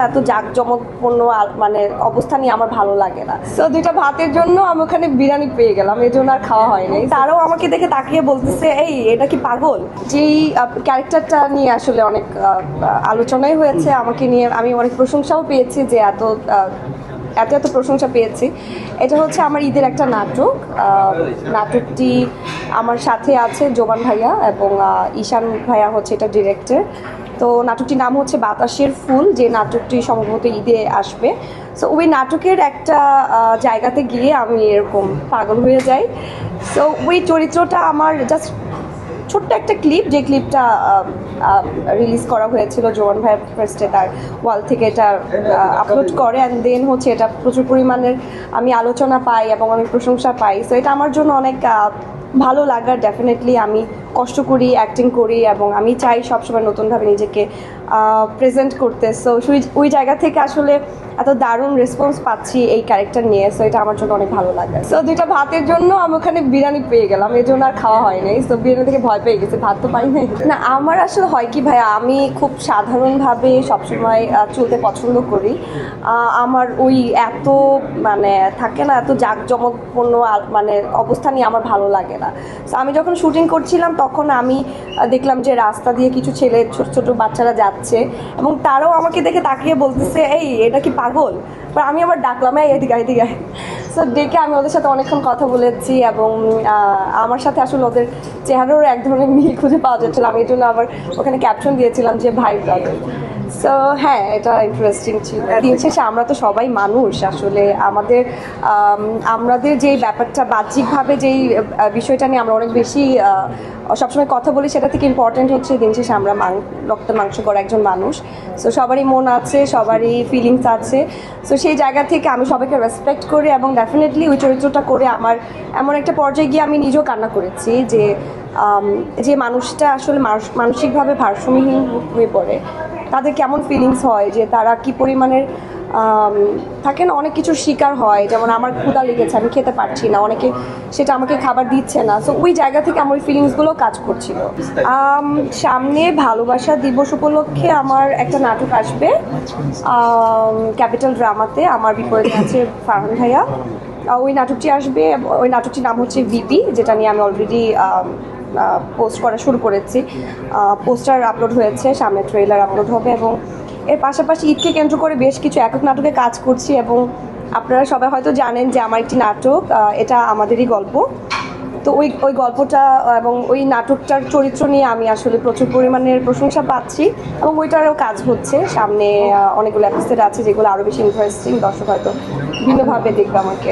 এত জাঁকজমকপূর্ণ মানে অবস্থা নিয়ে আমার ভালো লাগে না। তো দুইটা ভাতের জন্য আমি ওখানে বিরিয়ানি পেয়ে গেলাম, এই জন্য আর খাওয়া হয়নি। তারাও আমাকে দেখে তাকিয়ে বলতেছে, এই এটা কি পাগল? যেই ক্যারেক্টারটা নিয়ে আসলে অনেক আলোচনাই হয়েছে, আমাকে নিয়ে আমি অনেক প্রশংসাও পেয়েছি, যে এত এত প্রশংসা পেয়েছি। এটা হচ্ছে আমার ঈদের একটা নাটক। নাটকটি আমার সাথে আছে জোবান ভাইয়া এবং ঈশান ভাইয়া হচ্ছে এটা ডিরেক্টর। তো নাটকটির নাম হচ্ছে বাতাসের ফুল, যে নাটকটি সম্ভবত ঈদে আসবে। সো ওই নাটকের একটা জায়গাতে গিয়ে আমি এরকম পাগল হয়ে যাই। সো ওই চরিত্রটা আমার জাস্ট ছোট্ট একটা ক্লিপ, যে ক্লিপটা রিলিজ করা হয়েছিল, জোয়ান ভাই ফার্স্টে তার ওয়াল থেকে এটা আপলোড করে, অ্যান্ড দেন হচ্ছে এটা প্রচুর পরিমাণের আমি আলোচনা পাই এবং অনেক প্রশংসা পাই। সো এটা আমার জন্য অনেক ভালো লাগার। ডেফিনেটলি আমি কষ্ট করি, অ্যাক্টিং করি এবং আমি চাই সবসময় নতুনভাবে নিজেকে প্রেজেন্ট করতে। সো ওই জায়গা থেকে আসলে এত দারুণ রেসপন্স পাচ্ছি এই ক্যারেক্টার নিয়ে। সো এটা আমার জন্য অনেক ভালো লাগে। সো দুইটা ভাতের জন্য আমি ওখানে বিরিয়ানি পেয়ে গেলাম, এই জন্য আর খাওয়া হয়নি। সো বিরিয়ানি থেকে ভয় পেয়ে গেছে, ভাত তো পাই নাই। না, আমার আসলে হয় কি ভাইয়া, আমি খুব সাধারণভাবে সবসময় চলতে পছন্দ করি। আমার ওই এত মানে থাকে না, এত জাঁকজমকপূর্ণ মানে অবস্থা নিয়ে আমার ভালো লাগে না। সো আমি যখন শুটিং করছিলাম তখন আমি দেখলাম যে রাস্তা দিয়ে কিছু ছেলে, ছোট ছোট বাচ্চারা যাচ্ছে এবং তারাও আমাকে দেখে তাকিয়ে বলতেছে, এই এটা কি পাগল? বা আমি আবার ডাকলাম, এই এদিকে এদিকে। সো ডেকে আমি ওদের সাথে অনেকক্ষণ কথা বলেছি এবং আমার সাথে আসলে ওদের চেহারারও এক ধরনের মিল খুঁজে পাওয়া যাচ্ছিল। আমি এই জন্য আবার ওখানে ক্যাপশন দিয়েছিলাম যে ভাই ব্রাদার। সো হ্যাঁ, এটা ইন্টারেস্টিং ছিল। দিন শেষে আমরা তো সবাই মানুষ। আসলে আমাদের যেই ব্যাপারটা বাহ্যিকভাবে যেই বিষয়টা নিয়ে আমরা অনেক বেশি সবসময় কথা বলি, সেটা থেকে ইম্পর্টেন্ট হচ্ছে দিন শেষে আমরা রক্ত মাংস করা একজন মানুষ। সো সবারই মন আছে, সবারই ফিলিংস আছে। সো সেই জায়গা থেকে আমি সবাইকে রেসপেক্ট করি এবং ডেফিনেটলি ওই চরিত্রটা করে আমার এমন একটা পর্যায়ে গিয়ে আমি নিজেও কান্না করেছি, যে মানুষটা আসলে মানসিকভাবে ভারসাম্যহীন হয়ে পড়ে, তাদের কেমন ফিলিংস হয়, যে তারা কি পরিমাণের থাকে না, অনেক কিছুর শিকার হয়। যেমন আমার ক্ষুধা লেগেছে, আমি খেতে পারছি না, অনেকে সেটা আমাকে খাবার দিচ্ছে না। সো ওই জায়গা থেকে আমার ওই ফিলিংসগুলো কাজ করছিল। সামনে ভালোবাসা দিবস উপলক্ষে আমার একটা নাটক আসবে ক্যাপিটাল ড্রামাতে। আমার বিপরীতে আছে ফারহান ভাইয়া। ওই নাটকটি আসবে, ওই নাটকটির নাম হচ্ছে ভিপি, যেটা নিয়ে আমি অলরেডি পোস্ট করা শুরু করেছি। পোস্টার আপলোড হয়েছে, সামনে ট্রেলার আপলোড হবে এবং এর পাশাপাশি ঈদকে কেন্দ্র করে বেশ কিছু একক নাটকে কাজ করছি। এবং আপনারা সবাই হয়তো জানেন যে আমার একটি নাটক, এটা আমাদেরই গল্প। তো ওই গল্পটা এবং ওই নাটকটার চরিত্র নিয়ে আমি আসলে প্রচুর পরিমাণের প্রশংসা পাচ্ছি এবং ওইটারও কাজ হচ্ছে। সামনে অনেকগুলো এপিসোড আছে যেগুলো আরও বেশি ইন্টারেস্টিং, দর্শক হয়তো ভিন্নভাবে দেখবে আমাকে।